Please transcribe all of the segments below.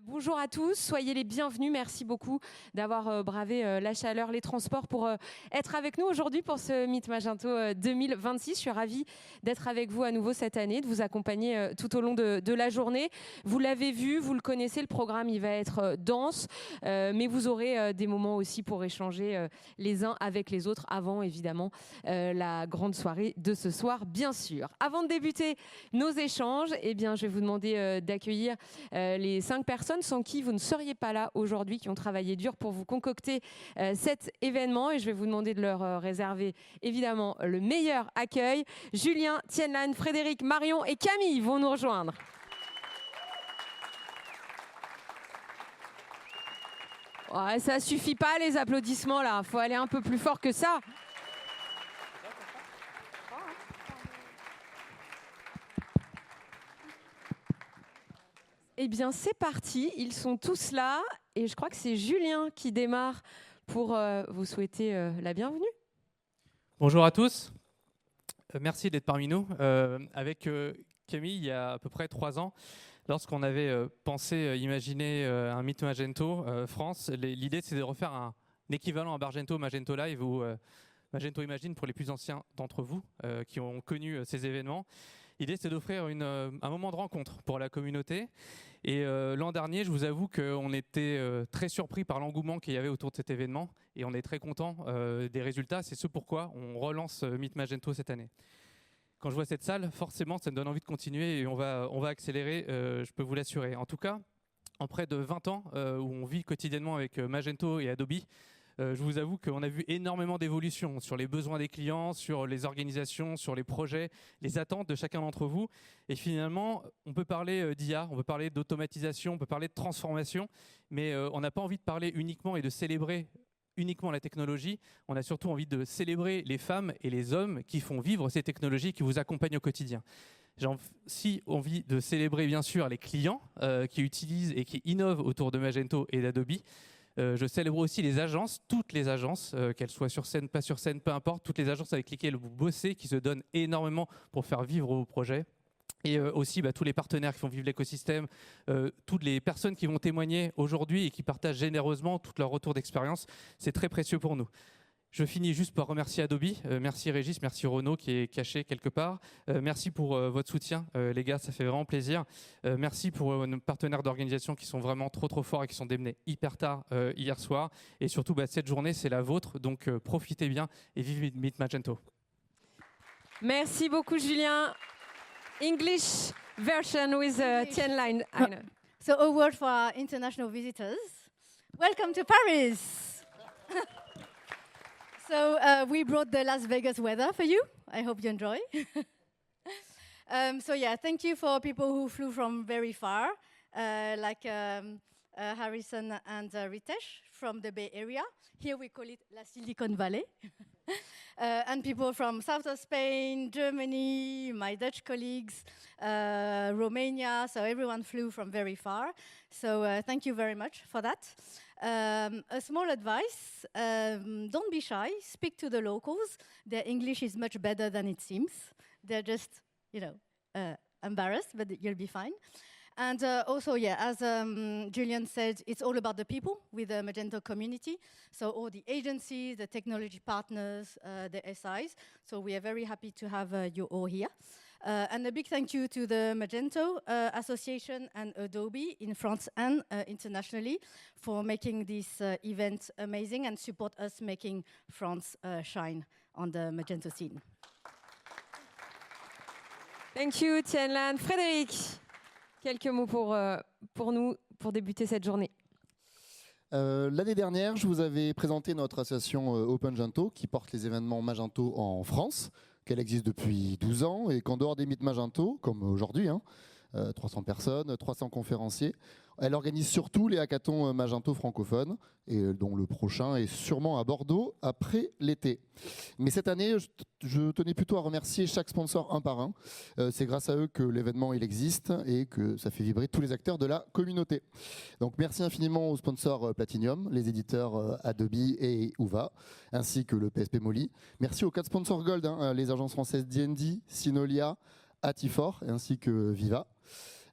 Bonjour à tous, soyez les bienvenus. Merci beaucoup d'avoir bravé la chaleur, les transports pour être avec nous aujourd'hui pour ce Meet Magento 2026. Je suis ravie d'être avec vous à nouveau cette année, de vous accompagner tout au long de la journée. Vous l'avez vu, vous le connaissez, le programme il va être dense, mais vous aurez des moments aussi pour échanger les uns avec les autres avant évidemment la grande soirée de ce soir, bien sûr. Avant de débuter nos échanges, je vais vous demander d'accueillir les 5 personnes sans qui vous ne seriez pas là aujourd'hui, qui ont travaillé dur pour vous concocter cet événement, et je vais vous demander de leur réserver évidemment le meilleur accueil. Julien, Tienlan, Frédéric, Marion et Camille vont nous rejoindre. Ouais, ça suffit pas les applaudissements là, faut aller un peu plus fort que ça. Eh bien, c'est parti. Ils sont tous là. Et je crois que c'est Julien qui démarre pour vous souhaiter la bienvenue. Bonjour à tous. Merci d'être parmi nous. Avec Camille, il y a à peu près 3 ans, lorsqu'on avait pensé imaginer un Meet Magento France, l'idée c'est de refaire un équivalent à Magento Live ou Magento Imagine pour les plus anciens d'entre vous qui ont connu ces événements. L'idée, c'est d'offrir un moment de rencontre pour la communauté. Et l'an dernier, je vous avoue qu'on était très surpris par l'engouement qu'il y avait autour de cet événement. Et on est très content des résultats. C'est ce pourquoi on relance Meet Magento cette année. Quand je vois cette salle, forcément, ça me donne envie de continuer et on va accélérer, je peux vous l'assurer. En tout cas, en près de 20 ans où on vit quotidiennement avec Magento et Adobe, je vous avoue qu'on a vu énormément d'évolutions sur les besoins des clients, sur les organisations, sur les projets, les attentes de chacun d'entre vous. Et finalement, on peut parler d'IA, on peut parler d'automatisation, on peut parler de transformation, mais on n'a pas envie de parler uniquement et de célébrer uniquement la technologie. On a surtout envie de célébrer les femmes et les hommes qui font vivre ces technologies, qui vous accompagnent au quotidien. J'ai aussi envie de célébrer bien sûr les clients qui utilisent et qui innovent autour de Magento et d'Adobe. Je célèbre aussi les agences, toutes les agences, qu'elles soient sur scène, pas sur scène, peu importe, toutes les agences avec lesquelles vous bossez, qui se donnent énormément pour faire vivre vos projets. Et aussi tous les partenaires qui font vivre l'écosystème, toutes les personnes qui vont témoigner aujourd'hui et qui partagent généreusement tout leur retour d'expérience. C'est très précieux pour nous. Je finis juste par remercier Adobe. Merci Régis, merci Renaud qui est caché quelque part. Merci pour votre soutien, les gars, ça fait vraiment plaisir. Merci pour nos partenaires d'organisation qui sont vraiment trop forts et qui sont démenés hyper tard hier soir. Et surtout, cette journée, c'est la vôtre, donc profitez bien et vive Meet Magento. Merci beaucoup Julien. English version with Tienlan. So a word for our international visitors. Welcome to Paris. So we brought the Las Vegas weather for you. I hope you enjoy. Thank you for people who flew from very far, like Harrison and Ritesh from the Bay Area. Here we call it La Silicon Valley. And people from south of Spain, Germany, my Dutch colleagues, Romania. So everyone flew from very far. So thank you very much for that. A small advice, don't be shy, speak to the locals. Their English is much better than it seems. They're just, embarrassed, but you'll be fine. And as Julian said, it's all about the people with the Magento community. So all the agencies, the technology partners, the SIs. So we are very happy to have you all here. And a big thank you to the Magento Association and Adobe in France and internationally for making this event amazing and support us making France shine on the Magento scene. Thank you, Tienlan. Frédéric, quelques mots pour nous, pour débuter cette journée. L'année dernière, je vous avais présenté notre association OpenGento qui porte les événements Magento en France, qu'elle existe depuis 12 ans et qu'en dehors des Meet Magento, comme aujourd'hui, 300 personnes, 300 conférenciers, elle organise surtout les hackathons Magento francophones et dont le prochain est sûrement à Bordeaux après l'été. Mais cette année, je tenais plutôt à remercier chaque sponsor un par un. C'est grâce à eux que l'événement il existe et que ça fait vibrer tous les acteurs de la communauté. Donc merci infiniment aux sponsors Platinum, les éditeurs Adobe et Uva, ainsi que le PSP Molly. Merci aux 4 sponsors Gold, les agences françaises D&D, Synolia, Atifor, ainsi que Viva.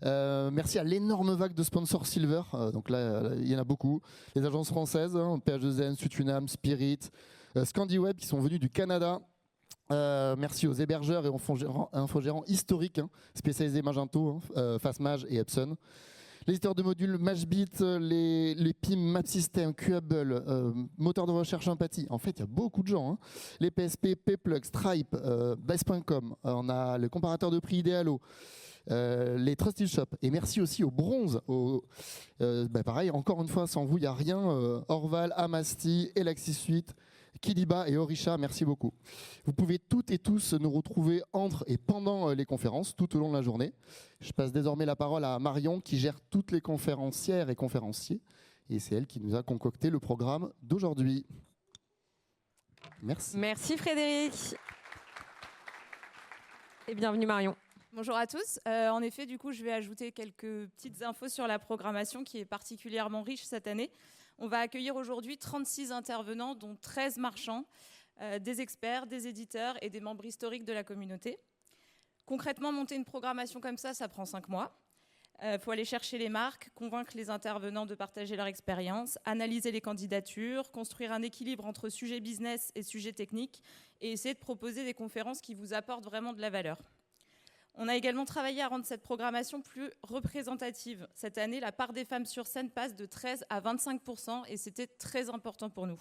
Merci à l'énorme vague de sponsors Silver. Donc là, il y en a beaucoup. Les agences françaises, hein, PH2N, Sutunam, Spirit, ScandiWeb qui sont venus du Canada. Merci aux hébergeurs et infogérants historiques, hein, spécialisés Magento, hein, Fastmag et Epson. Les éditeurs de modules Mashbit, les PIM, MapSystem, Qable, moteur de recherche Empathy. En fait, il y a beaucoup de gens. Hein. Les PSP, Pplug, Stripe, Base.com. On a le comparateur de prix Idealo. Les Trusted Shop. Et merci aussi au bronze. Pareil, encore une fois, sans vous, il n'y a rien. Orval, Amasti, Elaxis Suite, Kiliba et Orisha, merci beaucoup. Vous pouvez toutes et tous nous retrouver entre et pendant les conférences, tout au long de la journée. Je passe désormais la parole à Marion qui gère toutes les conférencières et conférenciers. Et c'est elle qui nous a concocté le programme d'aujourd'hui. Merci. Merci Frédéric. Et bienvenue Marion. Bonjour à tous. En effet, du coup, je vais ajouter quelques petites infos sur la programmation qui est particulièrement riche cette année. On va accueillir aujourd'hui 36 intervenants, dont 13 marchands, des experts, des éditeurs et des membres historiques de la communauté. Concrètement, monter une programmation comme ça prend 5 mois. Faut aller chercher les marques, convaincre les intervenants de partager leur expérience, analyser les candidatures, construire un équilibre entre sujet business et sujet technique et essayer de proposer des conférences qui vous apportent vraiment de la valeur. On a également travaillé à rendre cette programmation plus représentative. Cette année, la part des femmes sur scène passe de 13 à 25% et c'était très important pour nous.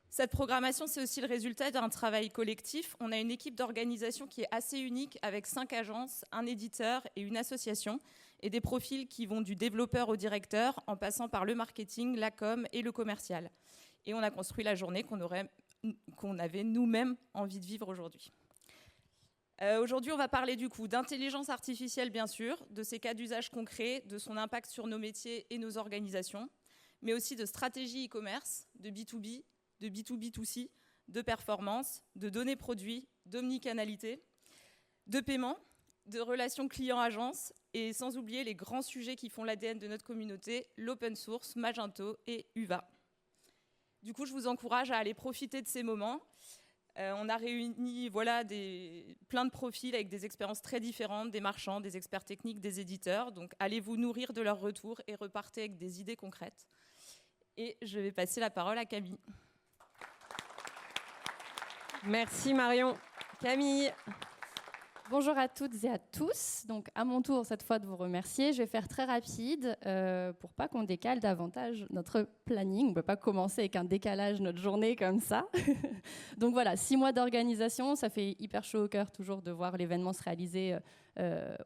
Cette programmation, c'est aussi le résultat d'un travail collectif. On a une équipe d'organisation qui est assez unique avec 5 agences, un éditeur et une association et des profils qui vont du développeur au directeur en passant par le marketing, la com et le commercial. Et on a construit la journée qu'on avait nous-mêmes envie de vivre aujourd'hui. Aujourd'hui, on va parler du coup d'intelligence artificielle, bien sûr, de ses cas d'usage concrets, de son impact sur nos métiers et nos organisations, mais aussi de stratégie e-commerce, de B2B, de B2B2C, de performance, de données produits, d'omnicanalité, de paiement, de relations client-agence, et sans oublier les grands sujets qui font l'ADN de notre communauté, l'open source, Magento et UVA. Du coup, je vous encourage à aller profiter de ces moments. On a réuni plein de profils avec des expériences très différentes, des marchands, des experts techniques, des éditeurs. Donc, allez vous nourrir de leurs retours et repartez avec des idées concrètes. Et je vais passer la parole à Camille. Merci Marion. Camille. Bonjour à toutes et à tous. Donc, à mon tour, cette fois, de vous remercier. Je vais faire très rapide pour pas qu'on décale davantage notre planning. On ne peut pas commencer avec un décalage notre journée comme ça. Donc voilà, 6 mois d'organisation. Ça fait hyper chaud au cœur toujours de voir l'événement se réaliser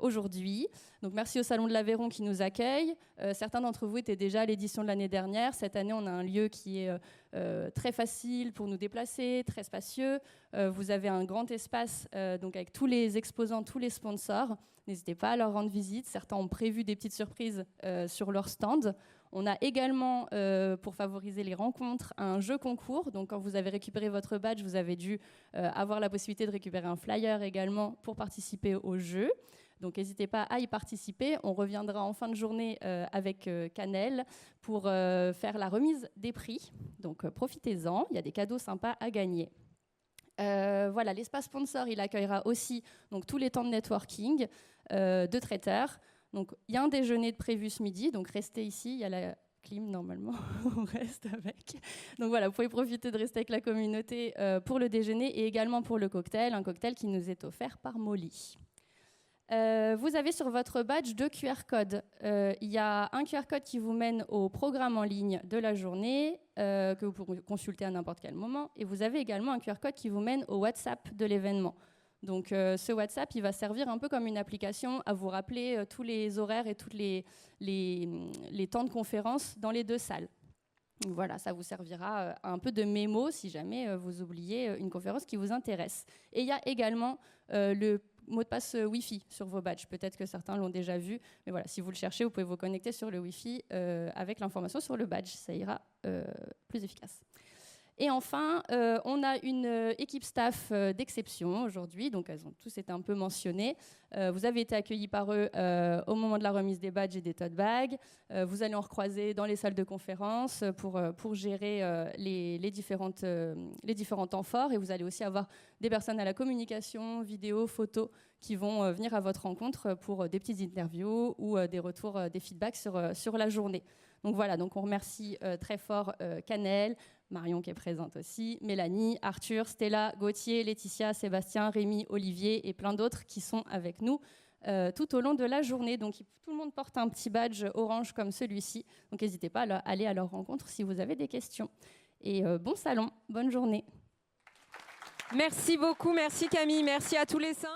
aujourd'hui. Donc merci au Salon de l'Aveyron qui nous accueille. Certains d'entre vous étaient déjà à l'édition de l'année dernière. Cette année, on a un lieu qui est très facile pour nous déplacer, très spacieux. Vous avez un grand espace donc avec tous les exposants, tous les sponsors. N'hésitez pas à leur rendre visite. Certains ont prévu des petites surprises sur leur stand. On a également, pour favoriser les rencontres, un jeu concours. Donc, quand vous avez récupéré votre badge, vous avez dû avoir la possibilité de récupérer un flyer également pour participer au jeu. Donc, n'hésitez pas à y participer. On reviendra en fin de journée avec Canel pour faire la remise des prix. Donc, profitez-en. Il y a des cadeaux sympas à gagner. Voilà, l'espace sponsor, il accueillera aussi donc, tous les temps de networking de traiteurs. Donc, il y a un déjeuner de prévu ce midi, donc restez ici, il y a la clim normalement, on reste avec. Donc voilà, vous pouvez profiter de rester avec la communauté pour le déjeuner et également pour le cocktail, un cocktail qui nous est offert par Molly. Vous avez sur votre badge 2 QR codes. Il y a un QR code qui vous mène au programme en ligne de la journée, que vous pouvez consulter à n'importe quel moment, et vous avez également un QR code qui vous mène au WhatsApp de l'événement. Donc ce WhatsApp, il va servir un peu comme une application à vous rappeler tous les horaires et tous les temps de conférence dans les 2 salles. Donc, voilà, ça vous servira un peu de mémo si jamais vous oubliez une conférence qui vous intéresse. Et il y a également le mot de passe Wi-Fi sur vos badges. Peut-être que certains l'ont déjà vu, mais voilà, si vous le cherchez, vous pouvez vous connecter sur le Wi-Fi avec l'information sur le badge. Ça ira plus efficace. Et enfin, on a une équipe staff d'exception aujourd'hui, donc elles ont tous été un peu mentionnées. Vous avez été accueillis par eux au moment de la remise des badges et des tote bags. Vous allez en recroiser dans les salles de conférence pour gérer les différents temps forts. Et vous allez aussi avoir des personnes à la communication, vidéo, photo, qui vont venir à votre rencontre pour des petites interviews ou des retours, des feedbacks sur la journée. Donc voilà, donc on remercie très fort Canel, Marion qui est présente aussi, Mélanie, Arthur, Stella, Gauthier, Laetitia, Sébastien, Rémi, Olivier et plein d'autres qui sont avec nous tout au long de la journée. Donc tout le monde porte un petit badge orange comme celui-ci. Donc n'hésitez pas à aller à leur rencontre si vous avez des questions. Et bon salon, bonne journée. Merci beaucoup, merci Camille, merci à tous les 5.